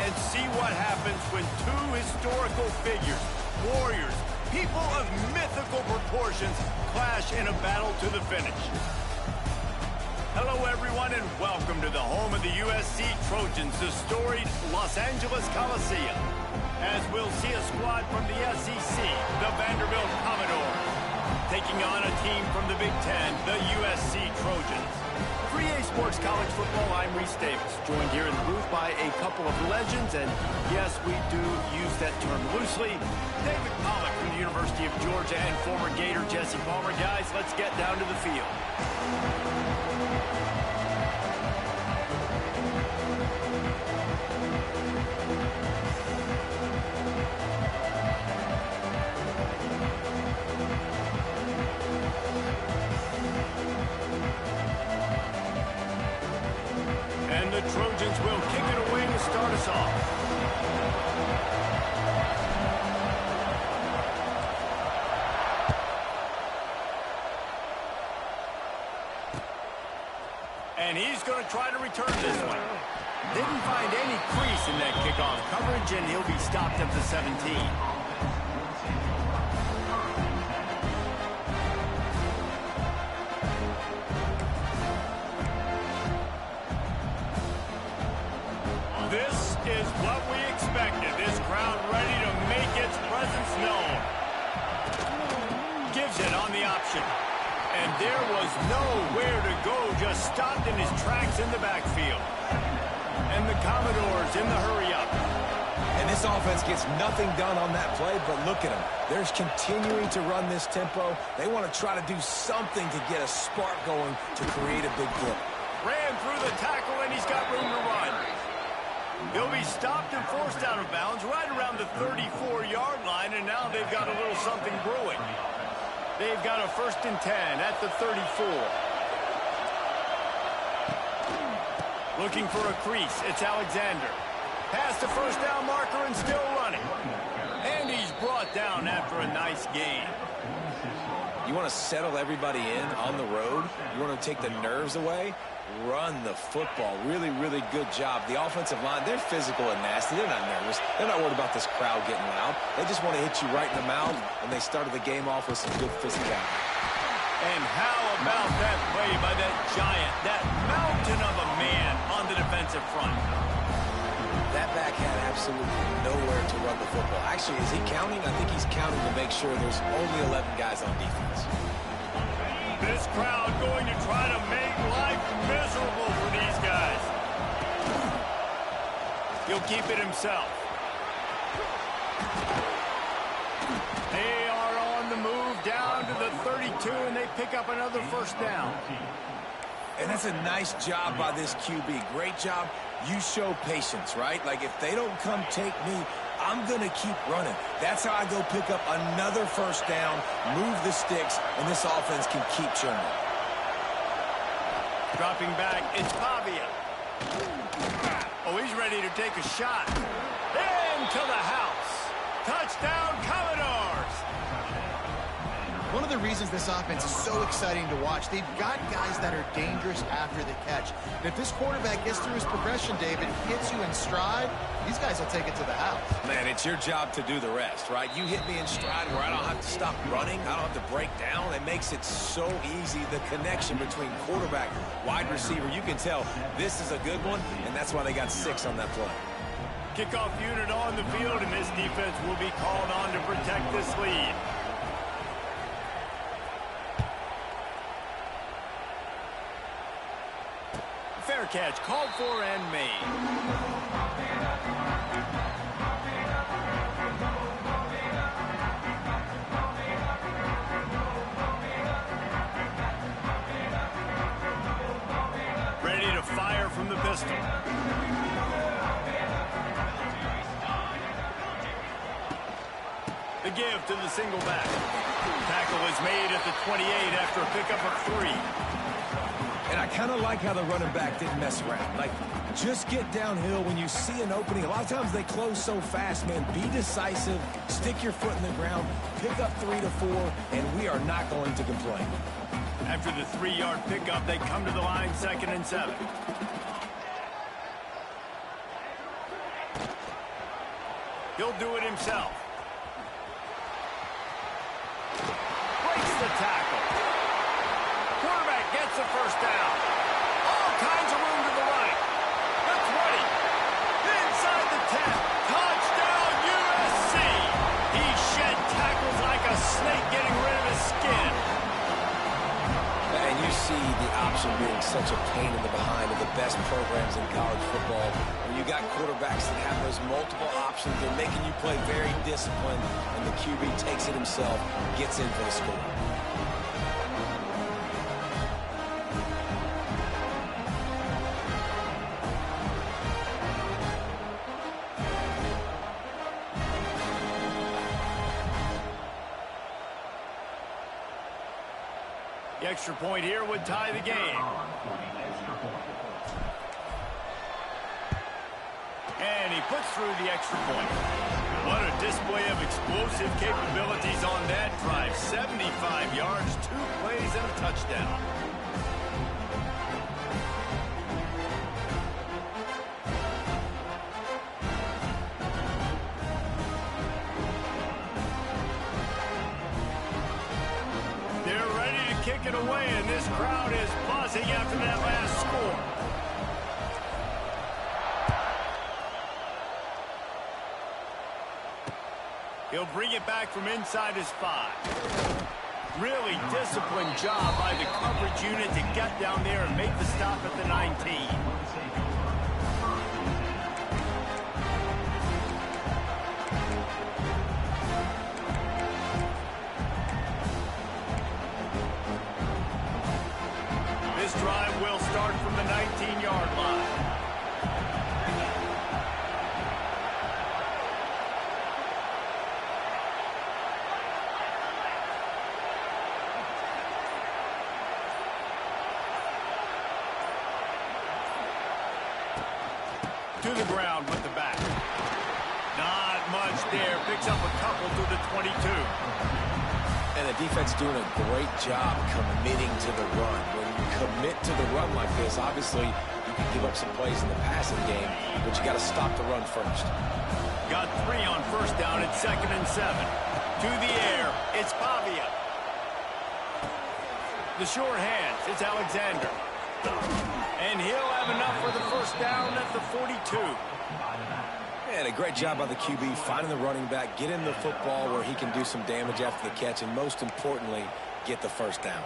and see what happens when two historical figures, warriors, people of mythical proportions, clash in a battle to the finish. Hello, everyone, and welcome to the home of the USC Trojans, the storied Los Angeles Coliseum. As we'll see a squad from the SEC, the Vanderbilt Commodores, taking on a team from the Big Ten, the USC Trojans. For EA Sports College Football, I'm Reese Davis, joined here in the booth by a couple of legends, and yes, we do use that term loosely. David Pollack from the University of Georgia and former Gator Jesse Palmer. Guys, let's get down to the field. The Trojans will kick it away to start us off. And he's going to try to return this one. Didn't find any crease in that kickoff coverage, and he'll be stopped at the 17. This is what we expected. This crowd ready to make its presence known. Gives it on the option. And there was nowhere to go, just stopped in his tracks in the backfield. And the Commodores in the hurry-up. And this offense gets nothing done on that play, but look at them. They're continuing to run this tempo. They want to try to do something to get a spark going to create a big play. Ran through the tackle, and he's got room to run. He'll be stopped and forced out of bounds right around the 34-yard line, and now they've got a little something brewing. They've got a 1st and 10 at the 34. Looking for a crease. It's Alexander. Past the first down marker and still running. And he's brought down after a nice gain. You want to settle everybody in on the road? You want to take the nerves away? Run the football. Really, really good job. The offensive line, they're physical and nasty. They're not nervous. They're not worried about this crowd getting loud. They just want to hit you right in the mouth, and they started the game off with some good physicality. And how about that play by that giant, that mountain of a man on the defensive front? That back had absolutely nowhere to run the football. Actually, is he counting? I think he's counting to make sure there's only 11 guys on defense. This crowd going to try to make life miserable for these guys. He'll keep it himself. They are on the move down to the 32, and they pick up another 1st down. And that's a nice job by this QB. Great job. You show patience, right? Like, if they don't come take me, I'm going to keep running. That's how I go pick up another 1st down, move the sticks, and this offense can keep churning. Dropping back, it's Pavia. Oh, he's ready to take a shot. Into the house. Touchdown, Commodores. One of the reasons this offense is so exciting to watch, they've got guys that are dangerous after the catch. And if this quarterback gets through his progression, David, hits you in stride, these guys will take it to the house. Man, it's your job to do the rest, right? You hit me in stride where I don't have to stop running. I don't have to break down. It makes it so easy, the connection between quarterback, wide receiver. You can tell this is a good one, and that's why they got 6 on that play. Kickoff unit on the field, and this defense will be called on to protect this lead. Fair catch, called for and made. Ready to fire from the pistol. The give to the single back. Tackle is made at the 28 after a pickup of 3. And I kind of like how the running back didn't mess around. Like, just get downhill when you see an opening. A lot of times they close so fast, man. Be decisive, stick your foot in the ground, pick up 3 to 4, and we are not going to complain. After the 3-yard pickup, they come to the line, 2nd and 7. He'll do it himself. Breaks the tackle. Quarterback gets the first down. All kinds of room to the right. The 20. Inside the 10. Touchdown, USC. He shed tackles like a snake getting rid of his skin. And you see the option being such a pain in the behind of the best programs in college football. When you got quarterbacks that have those multiple options, they're making you play very disciplined, and the QB takes it himself, gets in for the score. The extra point here would tie the game. And he puts through the extra point. What a display of explosive capabilities on that drive. 75 yards, 2 plays, and a touchdown. Kick it away, and this crowd is buzzing after that last score. He'll bring it back from inside his 5. Really disciplined job by the coverage unit to get down there and make the stop at the 19. This drive will start from the 19-yard line. To the ground with the back. Not much there. Picks up a couple to the 22. And the defense doing a great job committing to the run. When you commit to the run like this, obviously you can give up some plays in the passing game, but you got to stop the run first. Got 3 on first down at 2nd and 7. To the air, it's Pavia. The short hands, it's Alexander. And he'll have enough for the first down at the 42. And a great job by the QB finding the running back, get him the football where he can do some damage after the catch, and most importantly, get the first down.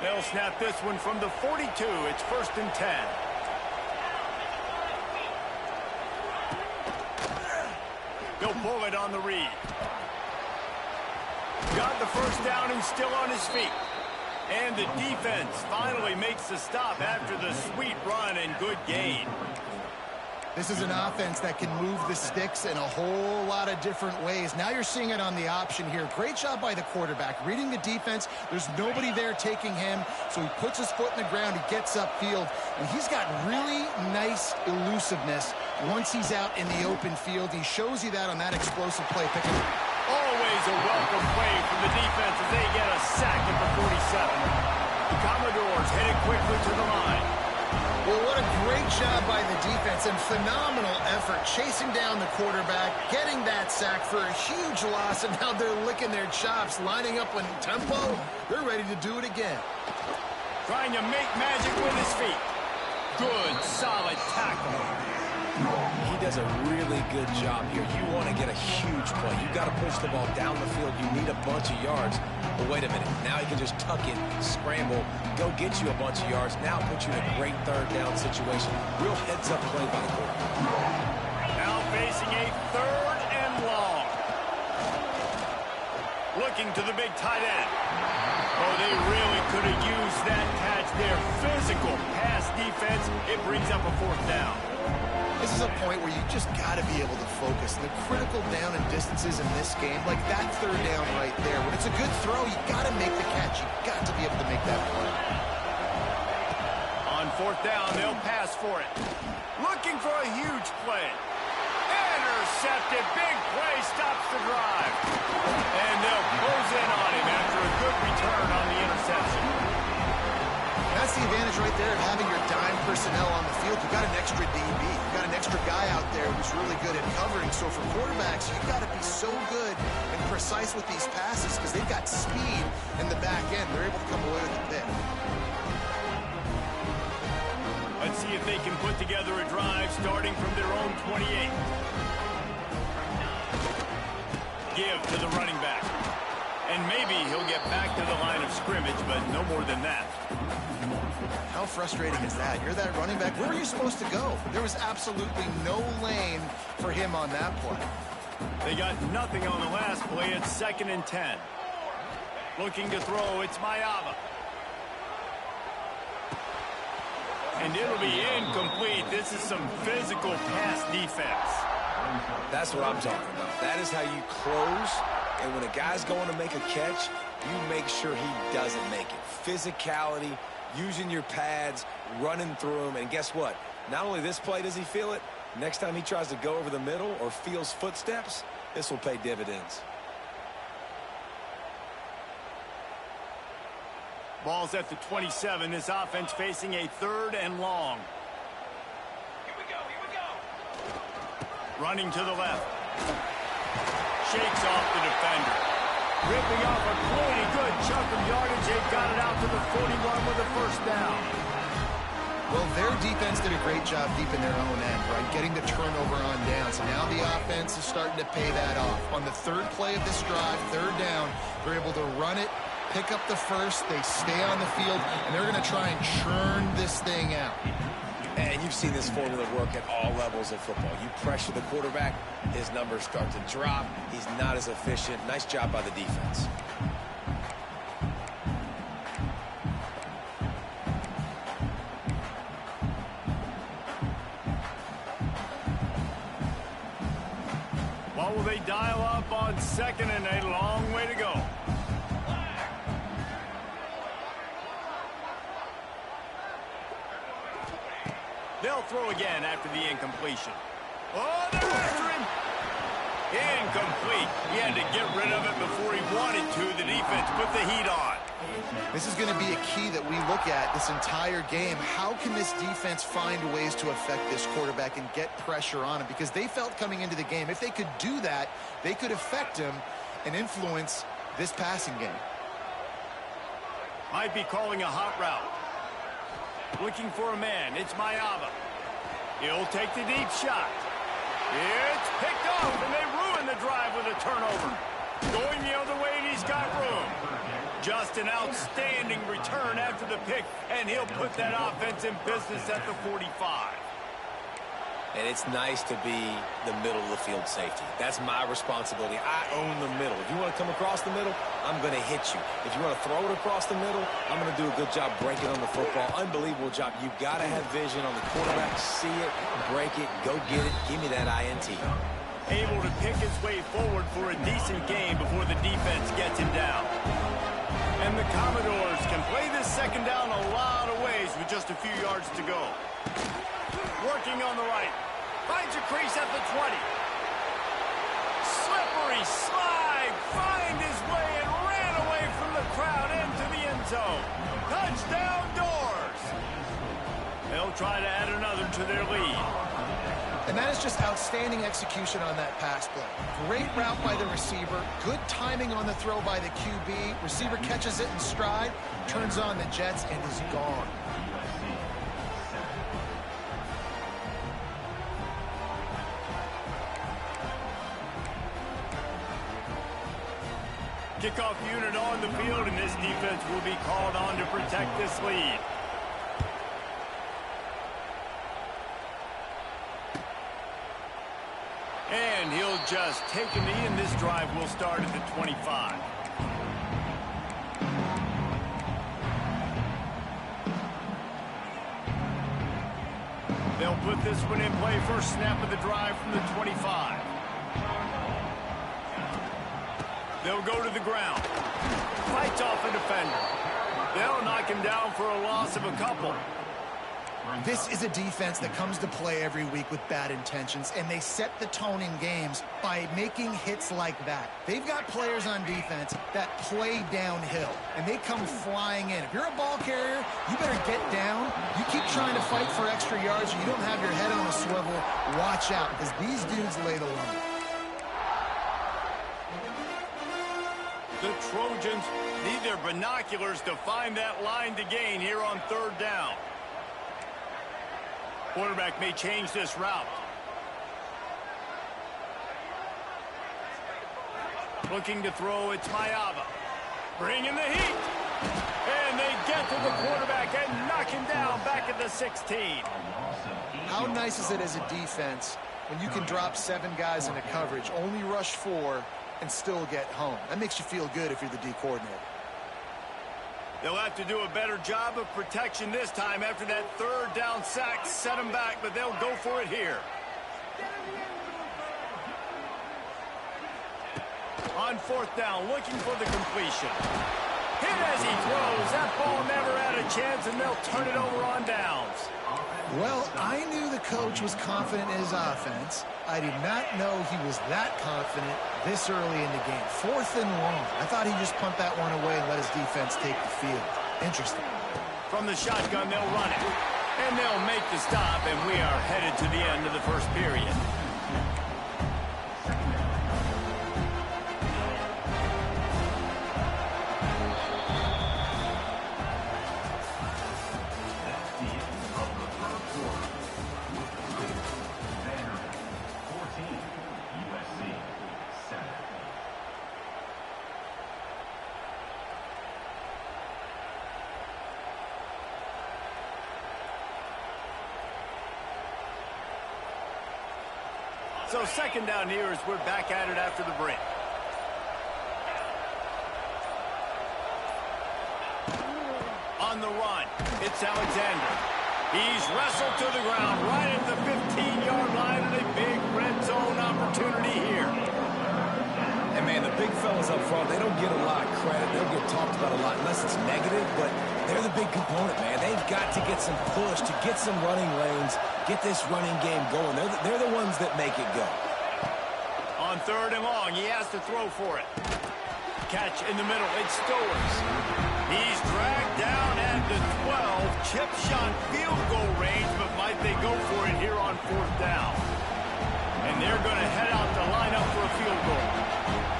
They'll snap this one from the 42. It's 1st and 10. He'll pull it on the read. Got the first down and still on his feet. And the defense finally makes the stop after the sweet run and good gain. This is an offense that can move the sticks in a whole lot of different ways. Now you're seeing it on the option here. Great job by the quarterback. Reading the defense, there's nobody there taking him, so he puts his foot in the ground, he gets upfield, and he's got really nice elusiveness once he's out in the open field. He shows you that on that explosive play. Always a welcome play from the defense as they get a sack at the 47. The Commodores headed quickly to the line. Well, what a great job by the defense and phenomenal effort chasing down the quarterback, getting that sack for a huge loss, and now they're licking their chops, lining up on tempo. They're ready to do it again. Trying to make magic with his feet. Good, solid tackle. He does a really good job here. You want to get a huge play. You got to push the ball down the field. You need a bunch of yards. But wait a minute. Now he can just tuck it, scramble, go get you a bunch of yards. Now put you in a great 3rd down situation. Real heads-up play by the quarterback. Now facing a 3rd and long. Looking to the big tight end. Oh, they really could have used that catch there. Physical pass defense. It brings up a 4th down. This is a point where you just got to be able to focus. The critical down and distances in this game, like that 3rd down right there. When it's a good throw, you got to make the catch. You got to be able to make that play. On 4th down, they'll pass for it. Looking for a huge play. Intercepted. Big play stops the drive. And they'll close in on him after a good return on the interception. That's the advantage right there of having your dime personnel on the field. You've got an extra DB. You've got an extra extra guy out there who's really good at covering. So for quarterbacks, you've got to be so good and precise with these passes because they've got speed in the back end. They're able to come away with the pick. Let's see if they can put together a drive starting from their own 28. Give to the running back. And maybe he'll get back to the line of scrimmage, but no more than that. How frustrating is that? You're that running back. Where were you supposed to go? There was absolutely no lane for him on that play. They got nothing on the last play. It's 2nd and 10. Looking to throw. It's Mayava. And it'll be incomplete. This is some physical pass defense. That's what I'm talking about. That is how you close. And when a guy's going to make a catch, you make sure he doesn't make it. Physicality, using your pads, running through them. And guess what? Not only this play does he feel it, next time he tries to go over the middle or feels footsteps, this will pay dividends. Ball's at the 27. This offense facing a 3rd and long. Here we go. Running to the left. Shakes off the defender. Ripping off a pretty good chunk of yardage. They've got it out to the 41 with a 1st down. Well, their defense did a great job deep in their own end, right? Getting the turnover on down. So now the offense is starting to pay that off. On the 3rd play of this drive, 3rd down, they're able to run it, pick up the 1st, they stay on the field, and they're going to try and churn this thing out. And you've seen this formula work at all levels of football. You pressure the quarterback, his numbers start to drop. He's not as efficient. Nice job by the defense. What will they dial up on 2nd and a long way to go? They'll throw again after the incompletion. Oh, they're after him. Incomplete. He had to get rid of it before he wanted to. The defense put the heat on. This is going to be a key that we look at this entire game. How can this defense find ways to affect this quarterback and get pressure on him? Because they felt coming into the game, if they could do that, they could affect him and influence this passing game. Might be calling a hot route. Looking for a man. It's Mayava. He'll take the deep shot. It's picked off, and they ruin the drive with a turnover. Going the other way, and he's got room. Just an outstanding return after the pick, and he'll put that offense in business at the 45. And it's nice to be the middle of the field safety. That's my responsibility. I own the middle. If you want to come across the middle, I'm going to hit you. If you want to throw it across the middle, I'm going to do a good job breaking on the football. Unbelievable job. You've got to have vision on the quarterback. See it, break it, go get it. Give me that INT. Able to pick his way forward for a decent game before the defense gets him down. And the Commodores can play this 2nd down a lot of ways with just a few yards to go. Working on the right. Finds a crease at the 20. Slippery slide. Find his way and ran away from the crowd into the end zone. Touchdown Doors. They'll try to add another to their lead. And that is just outstanding execution on that pass play. Great route by the receiver. Good timing on the throw by the QB. Receiver catches it in stride, turns on the jets, and is gone. Kickoff unit on the field, and this defense will be called on to protect this lead. And he'll just take a knee, and this drive will start at the 25. They'll put this one in play. First snap of the drive from the 25. They'll go to the ground. Fights off a defender. They'll knock him down for a loss of a couple. This is a defense that comes to play every week with bad intentions, and they set the tone in games by making hits like that. They've got players on defense that play downhill, and they come flying in. If you're a ball carrier, you better get down. You keep trying to fight for extra yards, or you don't have your head on a swivel, watch out, because these dudes lay the lumber. The Trojans need their binoculars to find that line to gain here on third down. Quarterback may change this route. Looking to throw, it's Mayava. Bringing the heat. And they get to the quarterback and knock him down back at the 16. How nice is it as a defense when you can drop 7 guys into coverage, only rush 4, and still get home? That makes you feel good if you're the D coordinator. They'll have to do a better job of protection this time after that third down sack set them back, but they'll go for it here. On fourth down, looking for the completion. Hit as he throws. That ball never had a chance, and they'll turn it over on downs. Well, I knew the coach was confident in his offense. I did not know he was that confident this early in the game. 4th and long. I thought he'd just punt that one away and let his defense take the field. Interesting. From the shotgun, they'll run it. And they'll make the stop, and we are headed to the end of the first period. So second down here as we're back at it after the break. On the run, it's Alexander. He's wrestled to the ground right at the 15-yard line, and a big red zone opportunity here. And, man, the big fellas up front, they don't get a lot of credit. They'll get talked about a lot unless it's negative, but they're the big component, man. They've got to get some push, to get some running lanes, get this running game going. They're the ones that make it go. On third and long, he has to throw for it. Catch in the middle, it's Stowers. He's dragged down at the 12. Chip shot field goal range, but might they go for it here on fourth down? And they're going to head out to line up for a field goal.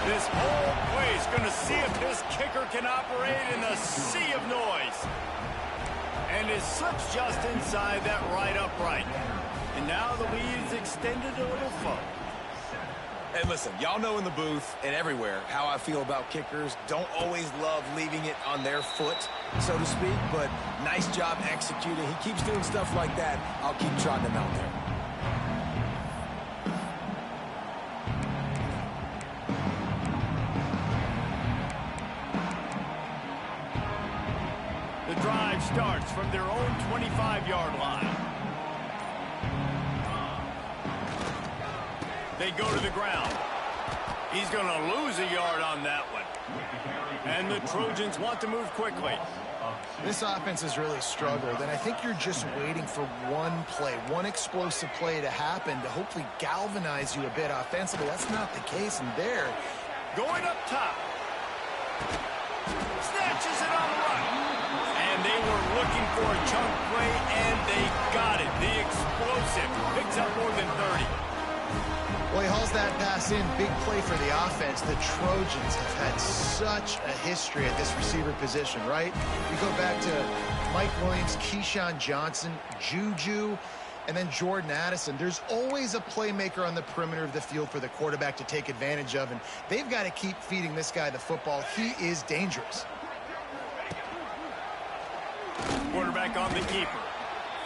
This whole place going to see if this kicker can operate in the sea of noise. And it slips just inside that right upright. And now the lead is extended a little further. And listen, y'all know in the booth and everywhere how I feel about kickers. Don't always love leaving it on their foot, so to speak, but nice job executing. He keeps doing stuff like that. I'll keep trotting him out there. The drive starts from their own 25-yard line. They go to the ground. He's going to lose a yard on that one. And the Trojans want to move quickly. This offense has really struggled, and I think you're just waiting for one play, one explosive play to happen to hopefully galvanize you a bit offensively. That's not the case, and there. Going up top. Snatches it on the run. And they were looking for a chunk play, and they got it. The explosive picks up more than 30. Well, he hauls that pass in. Big play for the offense. The Trojans have had such a history at this receiver position, right? You go back to Mike Williams, Keyshawn Johnson, Juju, and then Jordan Addison. There's always a playmaker on the perimeter of the field for the quarterback to take advantage of, and they've got to keep feeding this guy the football. He is dangerous. Quarterback on the keeper.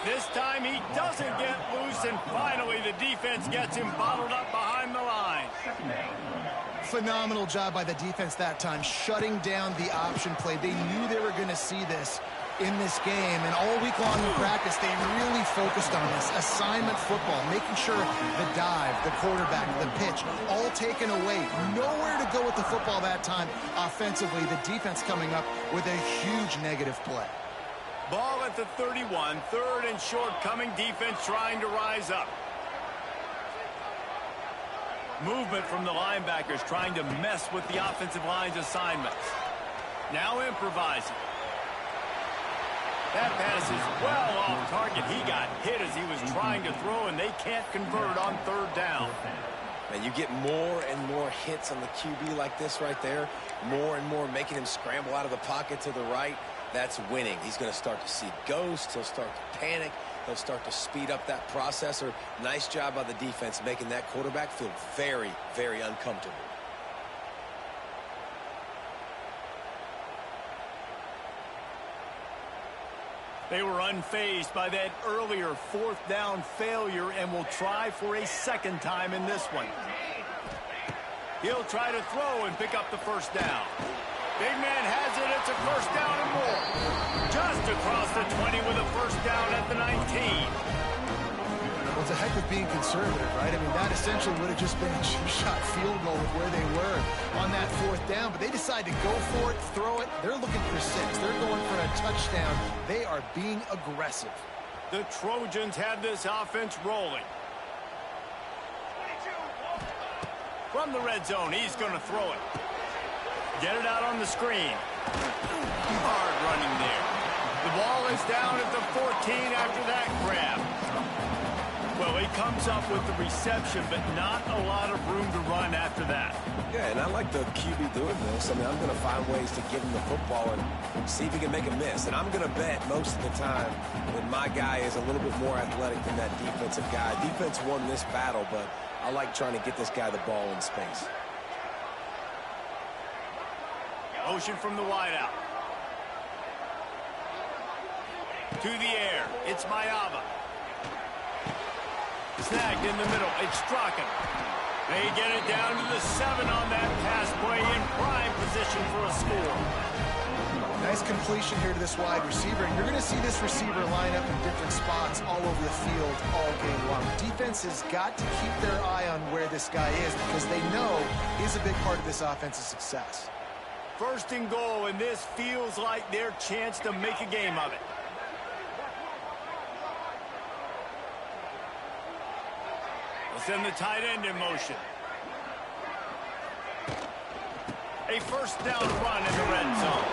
This time he doesn't get loose, and finally the defense gets him bottled up behind the line. Phenomenal job by the defense that time, shutting down the option play. They knew they were going to see this in this game, and all week long in practice, they really focused on this assignment football, making sure the dive, the quarterback, the pitch, all taken away. Nowhere to go with the football that time offensively. The defense coming up with a huge negative play. Ball at the 31, third and short, coming defense trying to rise up. Movement from the linebackers trying to mess with the offensive line's assignments. Now improvising. That pass is well off target. He got hit as he was trying to throw, and they can't convert on third down. And you get more and more hits on the QB like this right there, more and more making him scramble out of the pocket to the right. That's winning. He's going to start to see ghosts. He'll start to panic. He'll start to speed up that processor. Nice job by the defense making that quarterback feel very, very uncomfortable. They were unfazed by that earlier fourth down failure and will try for a second time in this one. He'll try to throw and pick up the first down. Big man has it. It's a first down and more. Just across the 20 with a first down at the 19. Well, it's a heck of being conservative, right? I mean, that essentially would have just been a two-shot field goal with where they were on that fourth down. But they decide to go for it, throw it. They're looking for 6. They're going for a touchdown. They are being aggressive. The Trojans have this offense rolling. From the red zone, he's going to throw it. Get it out on the screen. Hard running there. The ball is down at the 14 after that grab. Well, he comes up with the reception, but not a lot of room to run after that. Yeah, and I like the QB doing this. I mean, I'm going to find ways to give him the football and see if he can make a miss. And I'm going to bet most of the time that my guy is a little bit more athletic than that defensive guy. Defense won this battle, but I like trying to get this guy the ball in space. Motion from the wideout. To the air. It's Mayava. Snagged in the middle. It's Strachan. They get it down to the 7 on that pass play in prime position for a score. Nice completion here to this wide receiver. And you're going to see this receiver line up in different spots all over the field all game long. Defense has got to keep their eye on where this guy is because they know he's a big part of this offense's success. First and goal, and this feels like their chance to make a game of it. We'll send the tight end in motion. A first down run in the red zone.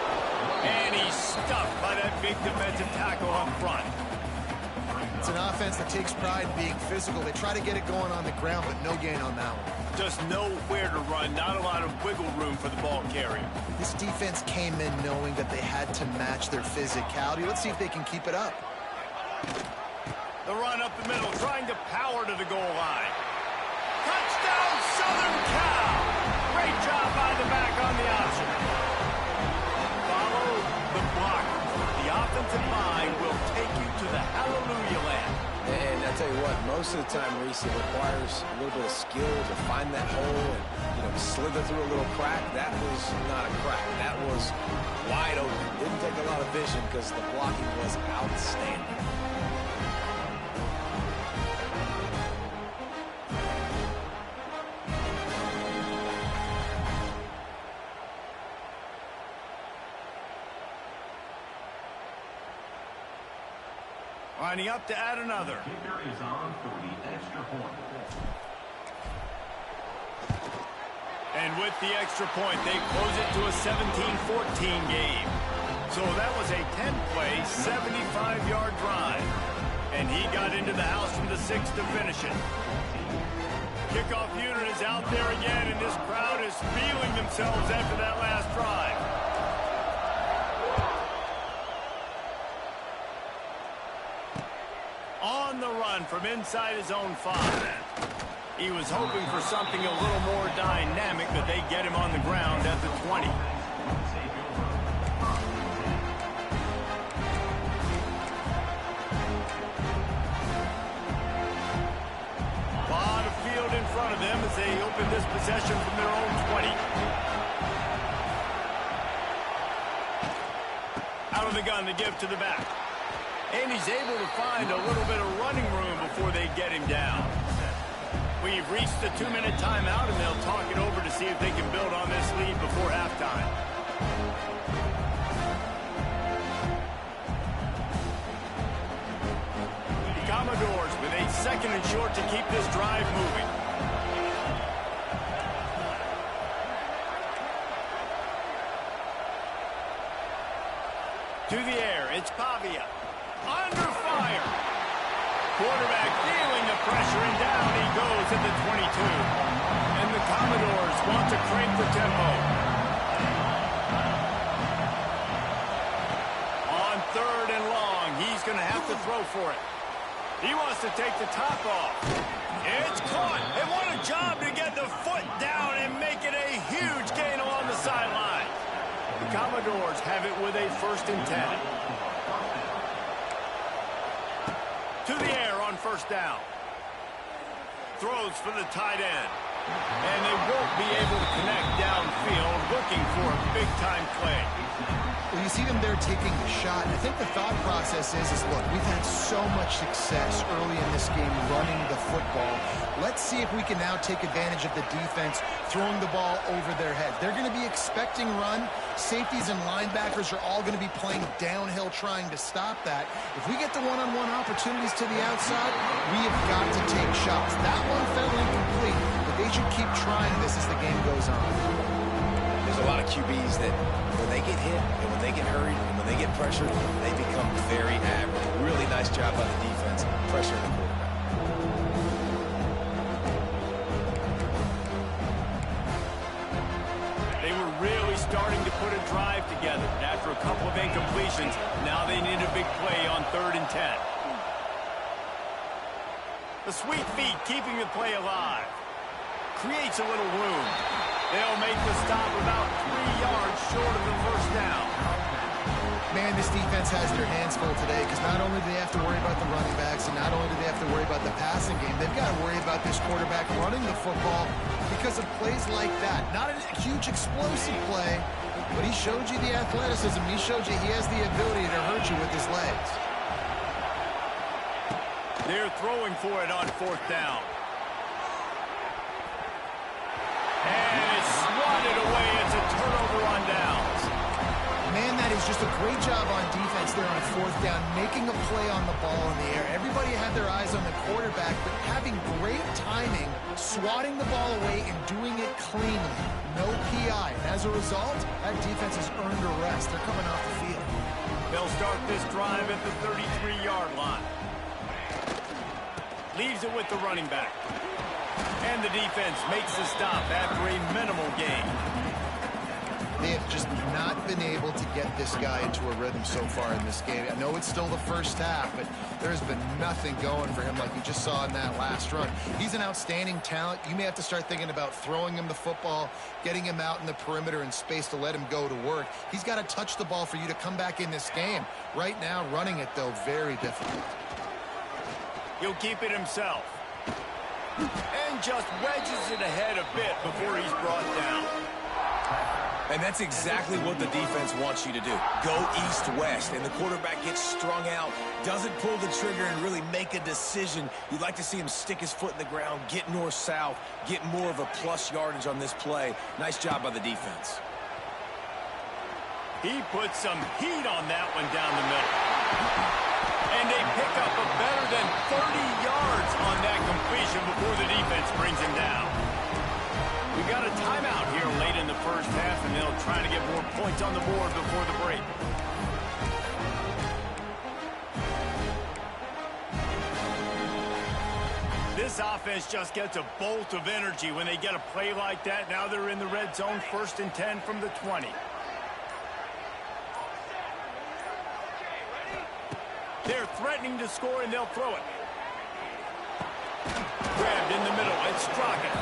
And he's stuffed by that big defensive tackle up front. It's an offense that takes pride in being physical. They try to get it going on the ground, but no gain on that one. Just nowhere to run, not a lot of wiggle room for the ball carrier. This defense came in knowing that they had to match their physicality. Let's see if they can keep it up. The run up the middle, trying to power to the goal line. Touchdown, Southern Cal! Great job by the back on the option. Follow the block. The offensive line will take you to the hallelujah land. And I tell you what, most of the time, Reese, it requires a little bit of skill to find that hole and, slither through a little crack. That was not a crack. That was wide open. Didn't take a lot of vision because the blocking was outstanding. Lining up to add another. Kicker is on for the extra point. And with the extra point, they close it to a 17-14 game. So that was a 10-play, 75-yard drive. And he got into the house from the 6 to finish it. Kickoff unit is out there again, and this crowd is feeling themselves after that last drive. On the run from inside his own 5. He was hoping for something a little more dynamic, but they get him on the ground at the 20. A lot of field in front of them as they open this possession from their own 20. Out of the gun to give to the back. And he's able to find a little bit of running room before they get him down. We've reached the 2-minute timeout, and they'll talk it over to see if they can build on this lead before halftime. The Commodores with a 2nd and short to keep this drive moving. To the air, It's Pavia. Under fire. Quarterback feeling the pressure, and down he goes at the 22. And the Commodores want to crank the tempo. On 3rd and long, he's going to have to throw for it. He wants to take the top off. It's caught. And what a job to get the foot down and make it a huge gain along the sideline. The Commodores have it with a 1st and 10. To the air on 1st down. Throws for the tight end. And they won't be able to connect downfield, looking for a big-time play. Well, you see them there taking the shot. I think the thought process is look, we've had so much success early in this game running the football. Let's see if we can now take advantage of the defense throwing the ball over their heads. They're going to be expecting run. Safeties and linebackers are all going to be playing downhill trying to stop that. If we get the one-on-one opportunities to the outside, we have got to take shots. That one fell incomplete, but they should keep trying this as the game goes on. There's a lot of QBs that when they get hit and when they get hurried and when they get pressured, they become very average. Really nice job by the defense pressuring the quarterback. They were really starting to put a drive together. After a couple of incompletions, now they need a big play on 3rd and 10. The sweet feet keeping the play alive. Creates a little room. They'll make the stop about 3 yards short of the 1st down. Man, this defense has their hands full today because not only do they have to worry about the running backs and not only do they have to worry about the passing game, they've got to worry about this quarterback running the football because of plays like that. Not a huge explosive play, but he showed you the athleticism. He showed you he has the ability to hurt you with his legs. They're throwing for it on 4th down. And it's swatted away. It's a turnover on downs. Man, that is just a great job on defense there on 4th down, making a play on the ball in the air. Everybody had their eyes on the quarterback, but having great timing, swatting the ball away, and doing it cleanly. No PI. And as a result, that defense has earned a rest. They're coming off the field. They'll start this drive at the 33-yard line. Leaves it with the running back. And the defense makes the stop after a minimal gain. They have just not been able to get this guy into a rhythm so far in this game. I know it's still the 1st half, but there's been nothing going for him like you just saw in that last run. He's an outstanding talent. You may have to start thinking about throwing him the football, getting him out in the perimeter in space to let him go to work. He's got to touch the ball for you to come back in this game. Right now, running it, though, very difficult. He'll keep it himself. And just wedges it ahead a bit before he's brought down. And that's exactly what the defense wants you to do. Go east-west, and the quarterback gets strung out, doesn't pull the trigger and really make a decision. You'd like to see him stick his foot in the ground, get north-south, get more of a plus yardage on this play. Nice job by the defense. He put some heat on that one down the middle. And they pick up a better than 30 yards on that completion before the defense brings him down. We got a timeout here late in the 1st half, and they'll try to get more points on the board before the break. This offense just gets a bolt of energy when they get a play like that. Now they're in the red zone, 1st and 10 from the 20. They're threatening to score, and they'll throw it. Grabbed in the middle. It's Strockett.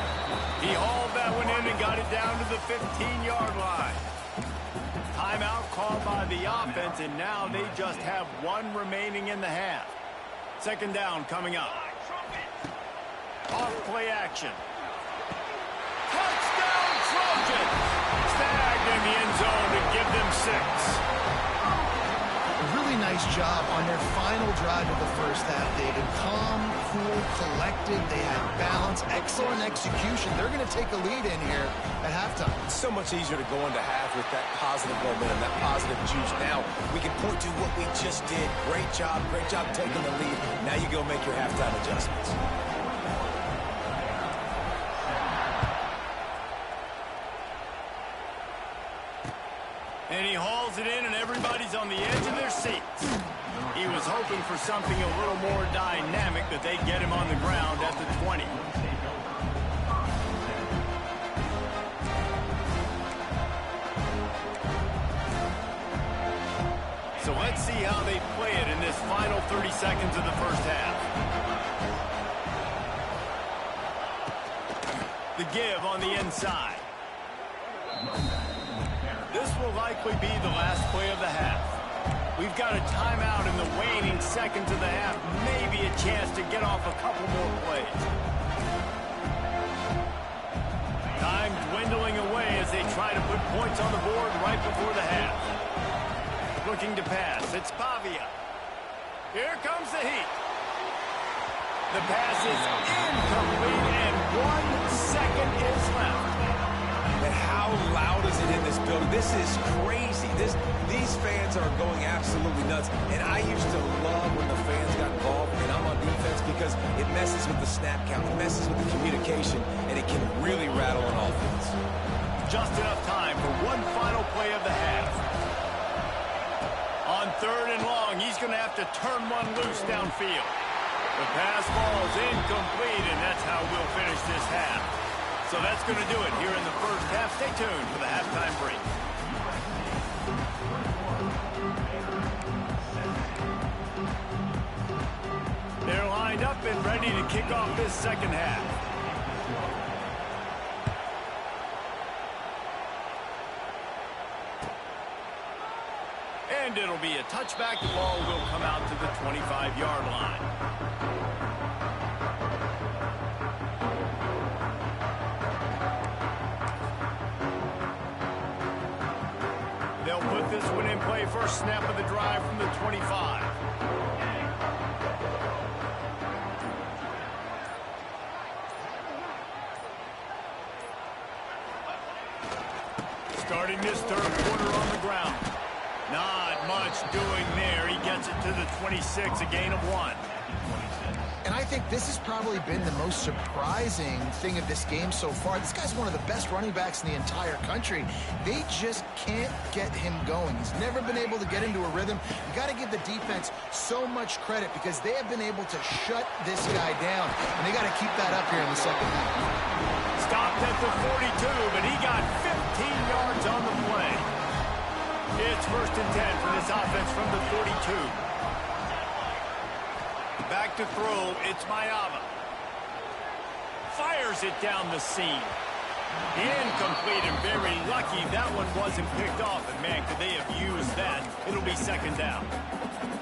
He hauled that one in and got it down to the 15-yard line. Timeout called by the offense, and now they just have one remaining in the half. 2nd down coming up. Off play action. Touchdown Trojans! Snagged in the end zone to give them 6. Really nice job on their final drive of the 1st half, David. Calm, cool, collected. They had balance, excellent execution. They're going to take a lead in here at halftime. It's so much easier to go into half with that positive momentum, that positive juice. Now we can point to what we just did. Great job taking the lead. Now you go make your halftime adjustments. And he hauls it in, and every Everybody's on the edge of their seats. He was hoping for something a little more dynamic, that they'd get him on the ground at the 20. So let's see how they play it in this final 30 seconds of the first half. The give on the inside. This will likely be the last play of the half. We've got a timeout in the waning seconds of the half. Maybe a chance to get off a couple more plays. Time dwindling away as they try to put points on the board right before the half. Looking to pass. It's Pavia. Here comes the heat. The pass is incomplete, and 1 second is left. And how loud is it in this building? This is crazy. These fans are going absolutely nuts. And I used to love when the fans got involved, and I'm on defense, because it messes with the snap count, it messes with the communication, and it can really rattle an offense. Just enough time for one final play of the half. On 3rd and long, he's going to have to turn one loose downfield. The pass falls incomplete, and that's how we'll finish this half. So that's going to do it here in the first half. Stay tuned for the halftime break. They're lined up and ready to kick off this second half. And it'll be a touchback. The ball will come out to the 25-yard line. They'll put this one in play. First snap of the drive from the 25. Starting this third quarter on the ground. Not much doing there. He gets it to the 26, a gain of 1. And I think this has probably been the most surprising thing of this game so far. This guy's one of the best running backs in the entire country. They just can't get him going. He's never been able to get into a rhythm. You got to give the defense so much credit, because they have been able to shut this guy down. And they got to keep that up here in the second half. Stopped at the 42, but he got 15 yards on the play. It's 1st and 10 for this offense from the 42. Back to throw, it's Mayava. Fires it down the seam. Incomplete, and very lucky that one wasn't picked off. And man, could they have used that? It'll be 2nd down.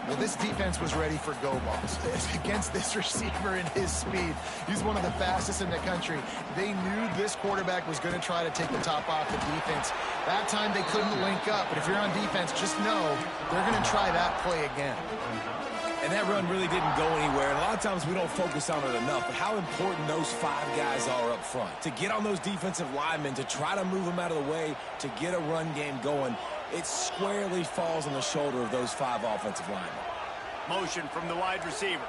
Well, this defense was ready for go balls against this receiver and his speed. He's one of the fastest in the country. They knew this quarterback was going to try to take the top off the defense. That time they couldn't link up, but if you're on defense, just know they're going to try that play again. And that run really didn't go anywhere. And a lot of times we don't focus on it enough, but how important those 5 guys are up front. To get on those defensive linemen, to try to move them out of the way, to get a run game going, it squarely falls on the shoulder of those 5 offensive linemen. Motion from the wide receiver.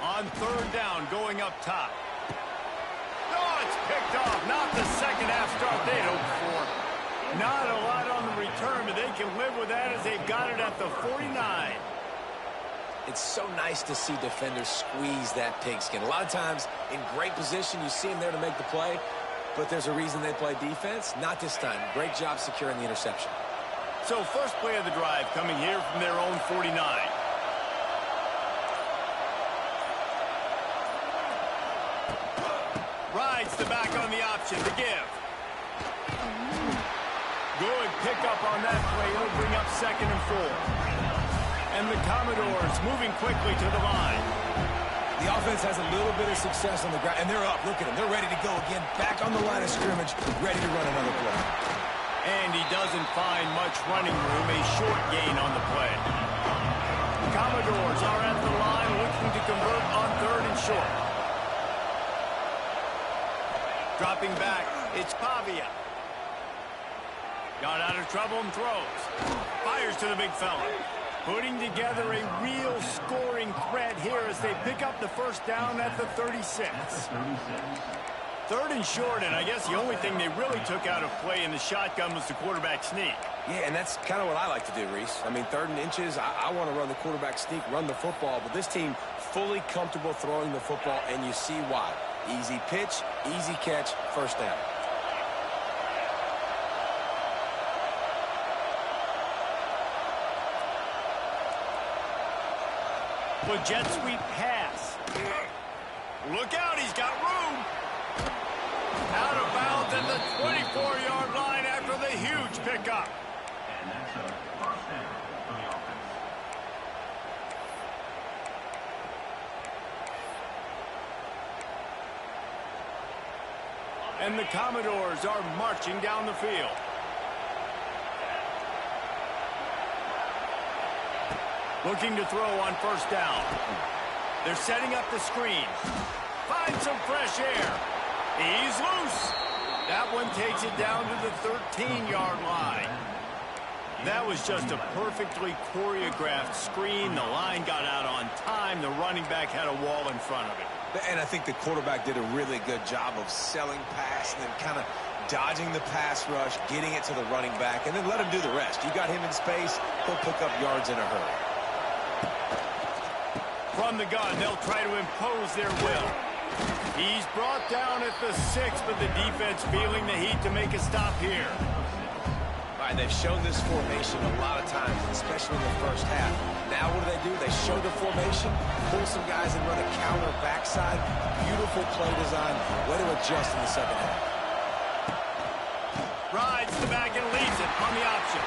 On 3rd down, going up top. Oh, it's picked off. Not the second half start they'd hoped for. Not a lot on the return, but they can live with that as they've got it at the 49. It's so nice to see defenders squeeze that pigskin. A lot of times, in great position, you see them there to make the play, but there's a reason they play defense. Not this time. Great job securing the interception. So first play of the drive coming here from their own 49. Rides the back on the option to give. Good pickup on that play. It'll bring up 2nd and 4. And the Commodores moving quickly to the line. The offense has a little bit of success on the ground, and they're up. Look at them. They're ready to go again. Back on the line of scrimmage, ready to run another play. And he doesn't find much running room. A short gain on the play. The Commodores are at the line looking to convert on 3rd and short. Dropping back, it's Pavia. Got out of trouble and throws. Fires to the big fella. Putting together a real scoring threat here as they pick up the first down at the 36. Third and short, and I guess the only thing they really took out of play in the shotgun was the quarterback sneak. Yeah, and that's kind of what I like to do, Reese. I mean, 3rd and inches, I want to run the quarterback sneak, run the football, but this team fully comfortable throwing the football, and you see why. Easy pitch, easy catch, first down. The jet sweep pass. Look out, he's got room. Out of bounds at the 24-yard line after the huge pickup. And that's a first down for the offense. And the Commodores are marching down the field. Looking to throw on first down. They're setting up the screen. Find some fresh air. He's loose. That one takes it down to the 13-yard line. That was just a perfectly choreographed screen. The line got out on time. The running back had a wall in front of it. And I think the quarterback did a really good job of selling pass and then kind of dodging the pass rush, getting it to the running back, and then let him do the rest. You got him in space, he'll pick up yards in a hurry. From the gun, they'll try to impose their will. He's brought down at the 6, but the defense feeling the heat to make a stop here. All right, they've shown this formation a lot of times, especially in the first half. Now what do? They show the formation, pull some guys and run a counter backside. Beautiful play design. Way to adjust in the second half. Rides the back and leads it on the option.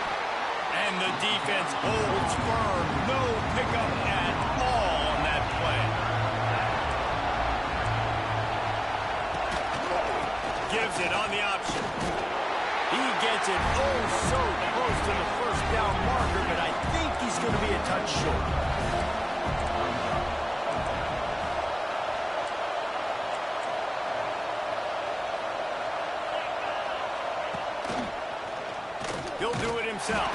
And the defense holds firm. No pickup at all on that play. Gives it on the option. He gets it oh so close to the first down marker, but I think he's going to be a touch short. He'll do it himself.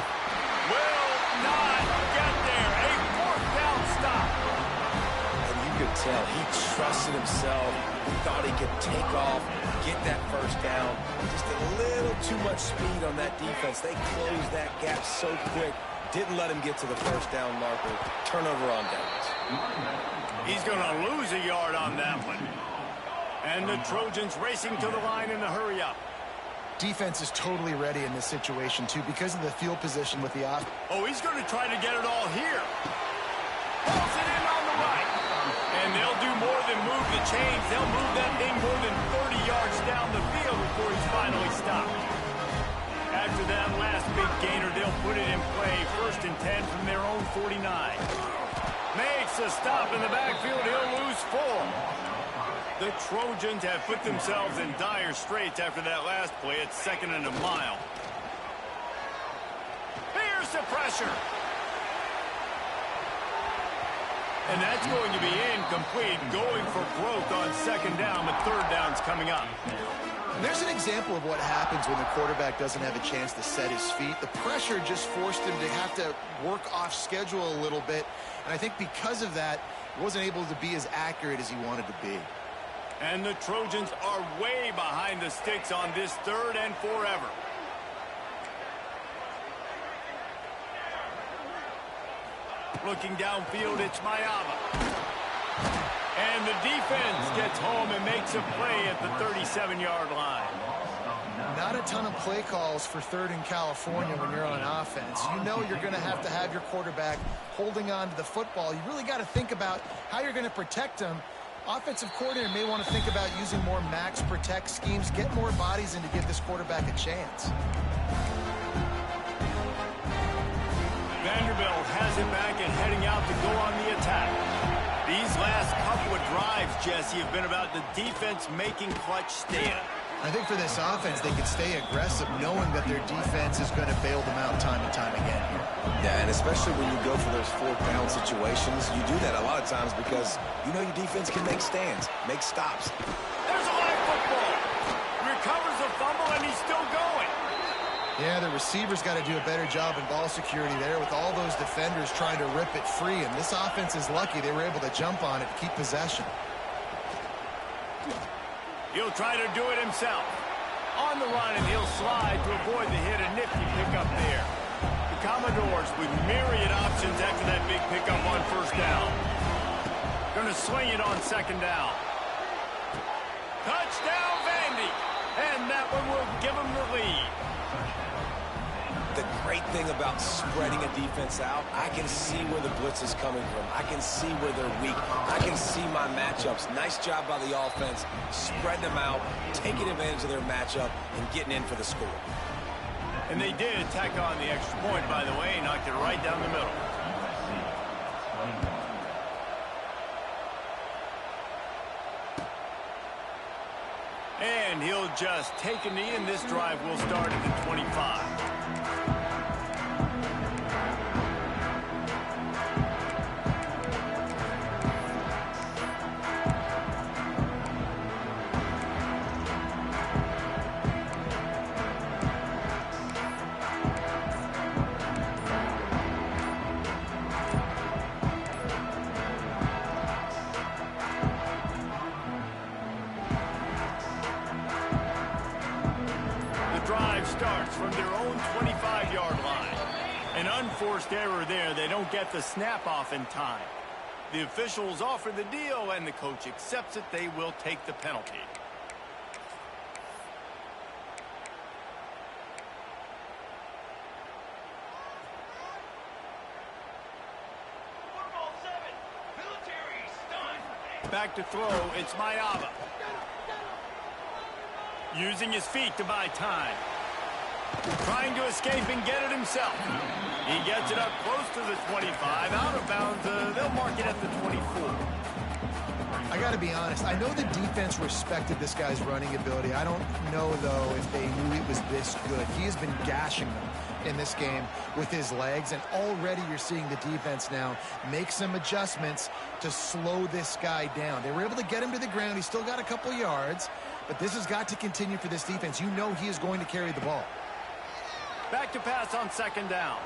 Will not get there. A 4th down stop. And you could tell he trusted himself. He thought he could take off, get that first down. Just a little too much speed on that defense. They closed that gap so quick. Didn't let him get to the first down marker. Turnover on downs. He's going to lose a yard on that one. And the Trojans racing to the line in the hurry up. Defense is totally ready in this situation, too, because of the field position with the offense. Oh, he's going to try to get it all here. Pulls it in on the right. And they'll do more than move the chains. They'll move that thing more than 30 yards down the field before he's finally stopped. After that last big gainer, they'll put it in play. 1st and 10 from their own 49. Makes a stop in the backfield. He'll lose 4. The Trojans have put themselves in dire straits after that last play. It's 2nd and a mile. Here's the pressure. And that's going to be incomplete. Going for broke on 2nd down, but 3rd down's coming up. There's an example of what happens when the quarterback doesn't have a chance to set his feet. The pressure just forced him to have to work off schedule a little bit. And I think because of that, he wasn't able to be as accurate as he wanted to be. And the Trojans are way behind the sticks on this 3rd and forever. Looking downfield, it's Mayava. And the defense gets home and makes a play at the 37-yard line. Not a ton of play calls for 3rd in California when you're on offense. You know you're going to have your quarterback holding on to the football. You really got to think about how you're going to protect him. Offensive coordinator may want to think about using more max protect schemes, get more bodies in to give this quarterback a chance. Vanderbilt has it back and heading out to go on the attack. These last couple of drives, Jesse, have been about the defense making clutch stand. I think for this offense, they can stay aggressive knowing that their defense is going to bail them out time and time again here. Yeah, and especially when you go for those 4th down situations, you do that a lot of times because you know your defense can make stands, make stops. There's a live football. Recovers a fumble, and he's still going. Yeah, the receiver's got to do a better job in ball security there with all those defenders trying to rip it free, and this offense is lucky they were able to jump on it to keep possession. He'll try to do it himself. On the run, and he'll slide to avoid the hit. A nifty pickup there. The Commodores with myriad options after that big pickup on first down. Going to swing it on second down. Touchdown, Vandy. And that one will give him the lead. The great thing about spreading a defense out, I can see where the blitz is coming from. I can see where they're weak. I can see my matchups. Nice job by the offense, spreading them out, taking advantage of their matchup, and getting in for the score. And they did tack on the extra point, by the way, knocked it right down the middle. And he'll just take a knee, and this drive will start at the 25. Starts from their own 25-yard line. An unforced error there. They don't get the snap off in time. The officials offer the deal, and the coach accepts it. They will take the penalty. Football 7, military stun. Back to throw. It's Mayava. Using his feet to buy time. Trying to escape and get it himself. He gets it up close to the 25. Out of bounds. They'll mark it at the 24. I got to be honest. I know the defense respected this guy's running ability. I don't know, though, if they knew he was this good. He has been gashing them in this game with his legs, and already you're seeing the defense now make some adjustments to slow this guy down. They were able to get him to the ground. He's still got a couple yards, but this has got to continue for this defense. You know he is going to carry the ball. Back to pass on second down.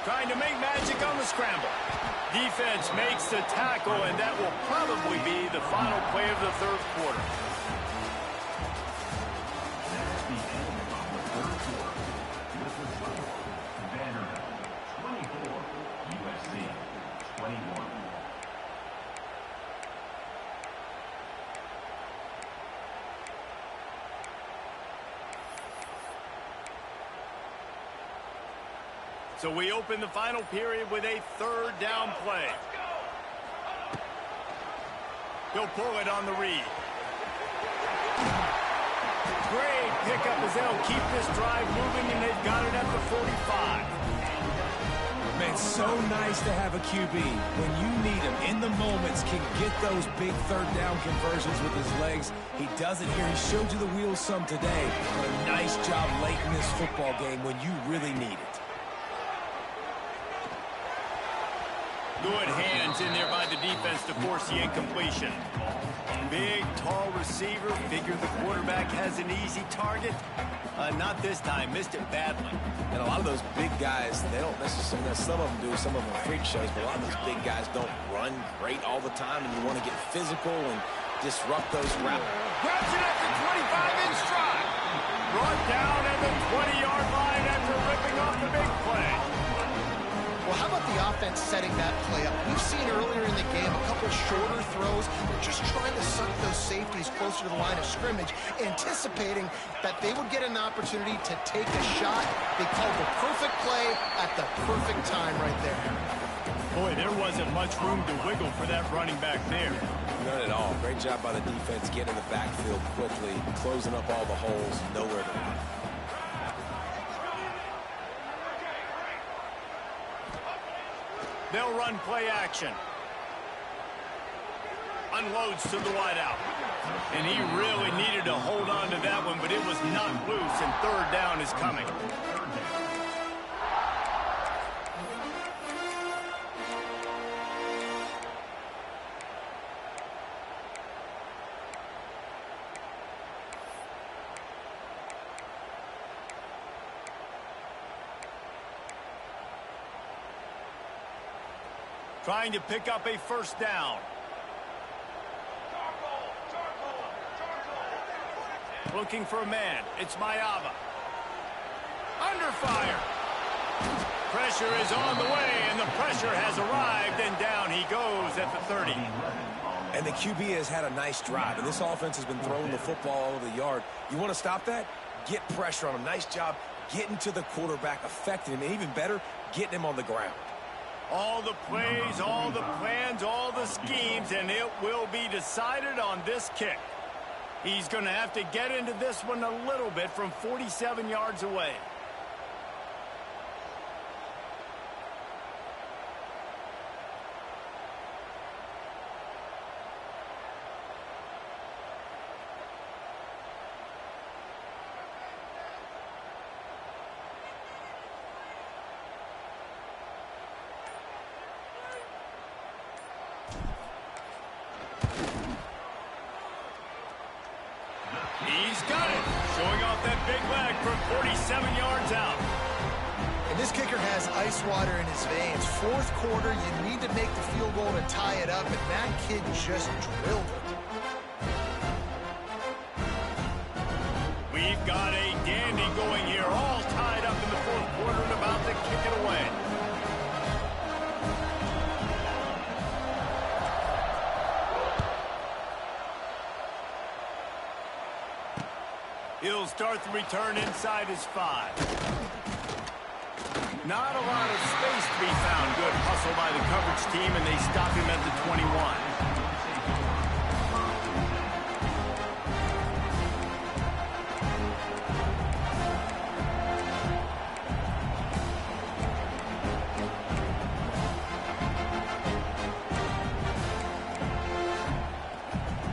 Trying to make magic on the scramble. Defense makes the tackle, and that will probably be the final play of the third quarter. So we open the final period with a third down play. He'll pull it on the read. Great pickup as they'll keep this drive moving, and they've got it at the 45. Man, so nice to have a QB. When you need him in the moments, can get those big third down conversions with his legs. He does it here. He showed you the wheels some today. But a nice job late in this football game when you really need it. Good hands in there by the defense to force the incompletion. Big, tall receiver. Figure the quarterback has an easy target. Not this time. Missed it badly. And a lot of those big guys, they don't necessarily, some of them do, some of them are freak shows, but a lot of those big guys don't run great all the time, and you want to get physical and disrupt those routes. Grabs it at the 25 in stride. Brought down at the 20-yard line after ripping off the big play. Well, how about the offense setting that play up? We've seen earlier in the game a couple shorter throws. They're just trying to suck those safeties closer to the line of scrimmage, anticipating that they would get an opportunity to take a shot. They called the perfect play at the perfect time right there. Boy, there wasn't much room to wiggle for that running back there. None at all. Great job by the defense getting in the backfield quickly, closing up all the holes, nowhere to run. They'll run play action. Unloads to the wideout. And he really needed to hold on to that one, but it was not loose, and third down is coming. Trying to pick up a first down. Looking for a man. It's Mayava. Under fire. Pressure is on the way, and the pressure has arrived, and down he goes at the 30. And the QB has had a nice drive, and this offense has been throwing the football all over the yard. You want to stop that? Get pressure on him. Nice job getting to the quarterback, affecting him, and even better, getting him on the ground. All the plays, all the plans, all the schemes, and it will be decided on this kick. He's going to have to get into this one a little bit from 47 yards away. He's got it. Showing off that big leg from 47 yards out. And this kicker has ice water in his veins. Fourth quarter, you need to make the field goal to tie it up, and that kid just drilled it. We've got a dandy going here, all tied up in the fourth quarter and about to kick it away. He'll start the return inside his 5. Not a lot of space to be found. Good hustle by the coverage team, and they stop him at the 21.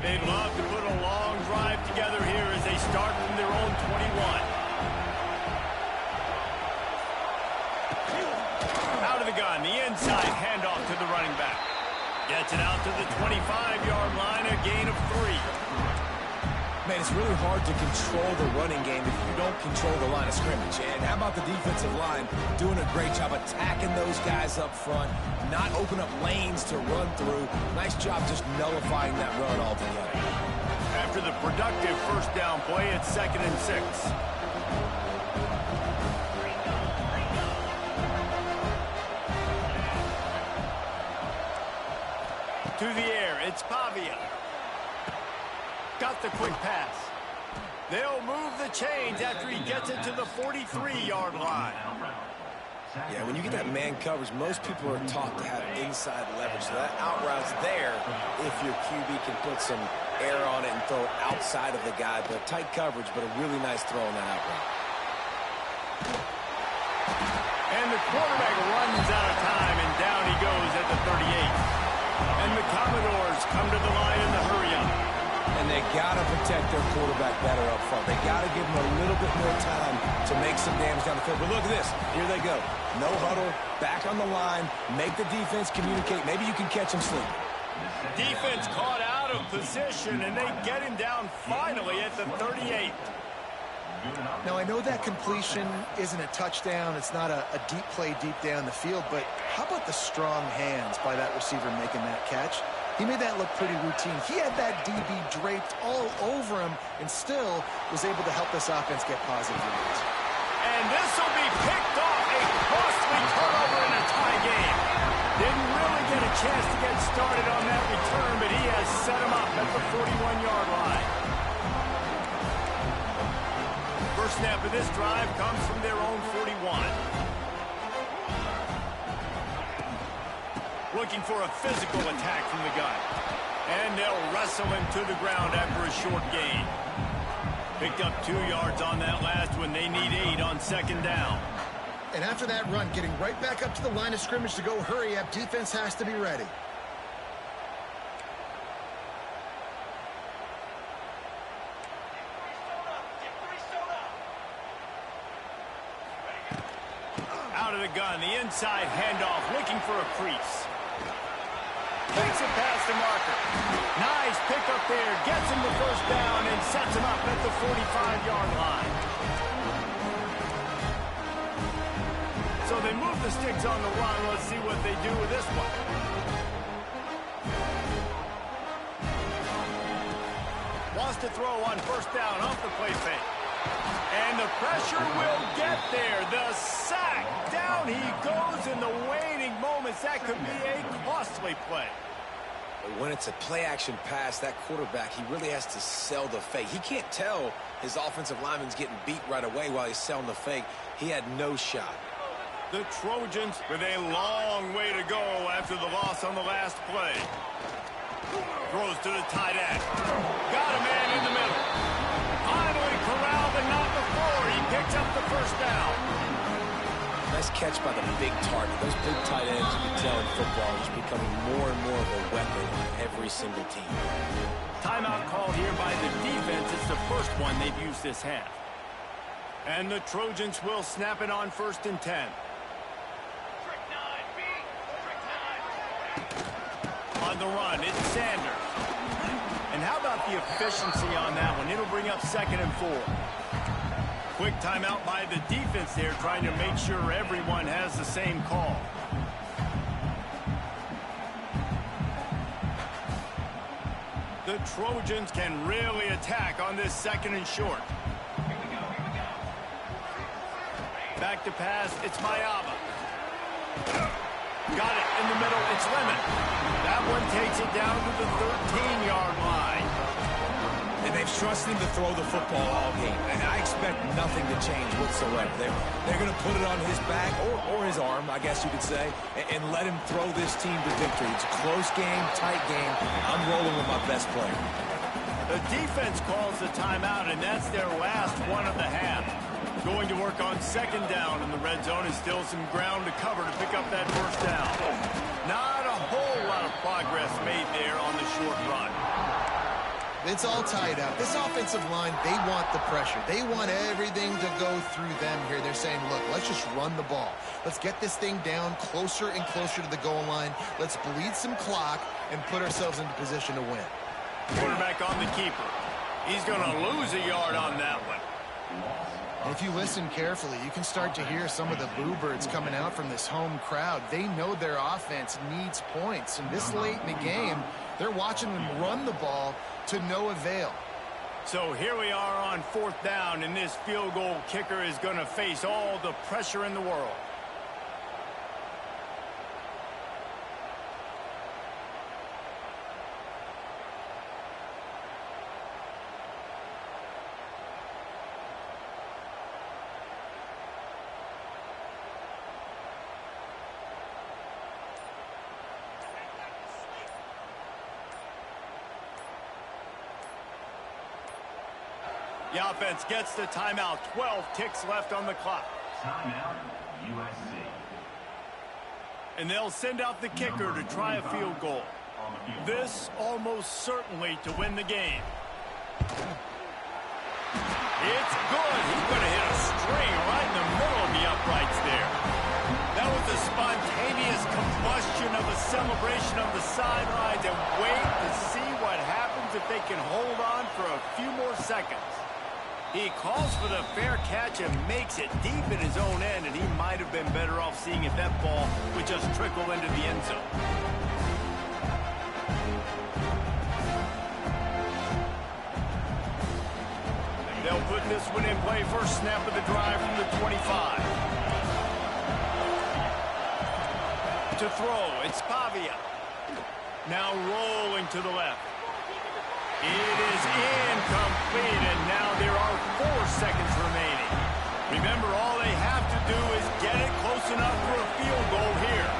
They'd love to put a long drive together here as they start from their own 21. Out of the gun, the inside handoff to the running back. Gets it out to the 25-yard line, a gain of 3. Man, it's really hard to control the running game if you don't control the line of scrimmage. And how about the defensive line doing a great job attacking those guys up front, not open up lanes to run through. Nice job just nullifying that run altogether. After the productive first down play, it's 2nd and 6. To the air, it's Pavia. Got the quick pass. They'll move the chains after he gets it to the 43-yard line. Yeah, when you get that man coverage, most people are taught to have inside leverage. So that out route's there if your QB can put some air on it and throw it outside of the guy. But tight coverage, but a really nice throw on that out route. And the quarterback runs out of time, and down he goes at the 38. And the Commodores come to the line in the hurry-up. And they got to protect their quarterback better up front. They got to give him a little bit more time to make some damage down the field. But look at this. Here they go. No huddle, back on the line, make the defense communicate. Maybe you can catch him sleeping. Defense caught out of position, and they get him down finally at the 38. Now, I know that completion isn't a touchdown. It's not a deep play deep down the field, but how about the strong hands by that receiver making that catch? He made that look pretty routine. He had that DB draped all over him and still was able to help this offense get positive yards. And this will be picked off, a costly turnover in a tie game. Didn't really get a chance to get started on that return, but he has set him up at the 41-yard line. First snap of this drive comes from their own 41. Looking for a physical attack from the gun. And they'll wrestle him to the ground after a short gain. Picked up 2 yards on that last one. They need 8 on 2nd down. And after that run, getting right back up to the line of scrimmage to go hurry up, defense has to be ready. Out of the gun, the inside handoff, looking for a crease. Takes it past the marker. Nice pickup there. Gets him the first down and sets him up at the 45-yard line. So So they move the sticks on the run. Let's see what they do with this one. Wants to throw on first down off the play fake. And the pressure will get there. The sack. Down he goes in the waning moments. That could be a costly play. When it's a play-action pass, that quarterback, he really has to sell the fake. He can't tell his offensive lineman's getting beat right away while he's selling the fake. He had no shot. The Trojans with a long way to go after the loss on the last play. Throws to the tight end. Got a man in the middle. Finally corralled, but not before. He picks up the first down. Nice catch by the big target. Those big tight ends, you can tell in football, are just becoming more and more of a weapon on every single team. Timeout called here by the defense. It's the first one they've used this half. And the Trojans will snap it on 1st and 10. Trick 9, B. Trick 9. On the run, it's Sanders. And how about the efficiency on that one? It'll bring up 2nd and 4. Quick timeout by the defense there, trying to make sure everyone has the same call. The Trojans can really attack on this 2nd and short. Here we go. Back to pass, it's Mayaba. Got it in the middle, it's Lemon. That one takes it down to the 13-yard line. And they've trusted him to throw the football all game. And I expect nothing to change whatsoever. They're going to put it on his back, or his arm, I guess you could say, and let him throw this team to victory. It's a close game, tight game. I'm rolling with my best player. The defense calls the timeout, and that's their last one of the half. Going to work on 2nd down in the red zone, and still some ground to cover to pick up that first down. Not a whole lot of progress made there on the short run. It's all tied up. This offensive line, they want the pressure. They want everything to go through them here. They're saying, look, let's just run the ball. Let's get this thing down closer and closer to the goal line. Let's bleed some clock and put ourselves into position to win. Quarterback on the keeper. He's going to lose a yard on that one. And if you listen carefully, you can start to hear some of the boo birds coming out from this home crowd. They know their offense needs points. And this late in the game, they're watching them run the ball to no avail. So here we are on 4th down, and this field goal kicker is going to face all the pressure in the world. The offense gets the timeout. 12 ticks left on the clock. Timeout, USC. And they'll send out the kicker to try a field goal. This almost certainly to win the game. It's good. He's going to hit a string right in the middle of the uprights there. That was a spontaneous combustion of a celebration on the sidelines, and wait to see what happens if they can hold on for a few more seconds. He calls for the fair catch and makes it deep in his own end, and he might have been better off seeing if that ball would just trickle into the end zone. They'll put this one in play. First snap of the drive from the 25. To throw, it's Pavia. Now rolling to the left. It is incomplete, and now there are 4 seconds remaining. Remember, all they have to do is get it close enough for a field goal here.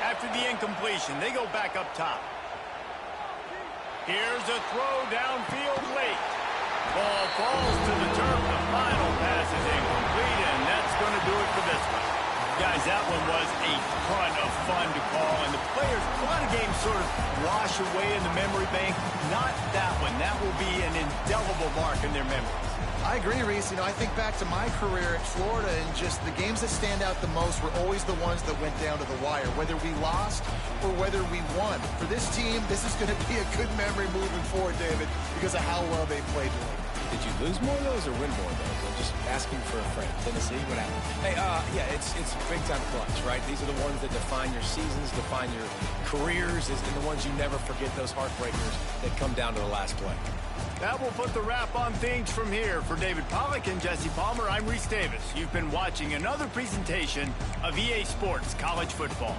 After the incompletion, they go back up top. Here's a throw downfield late. Ball falls to the turf. The final pass is incomplete, and that's going to do it for this one. Guys, that one was a ton of fun to call, and the players, a lot of games sort of wash away in the memory bank. Not that one. That will be an indelible mark in their memories. I agree, Reese. You know, I think back to my career at Florida, and just the games that stand out the most were always the ones that went down to the wire, whether we lost or whether we won. For this team, this is going to be a good memory moving forward, David, because of how well they played today. Did you Lose more of those or win more of those? I'm just asking for a friend. Tennessee, what happened? Hey, yeah, it's big time clutch, right? These are the ones that define your seasons, define your careers, and the ones you never forget, those heartbreakers that come down to the last play. That will put the wrap on things from here. For David Pollack and Jesse Palmer, I'm Reese Davis. You've been watching another presentation of EA Sports College Football.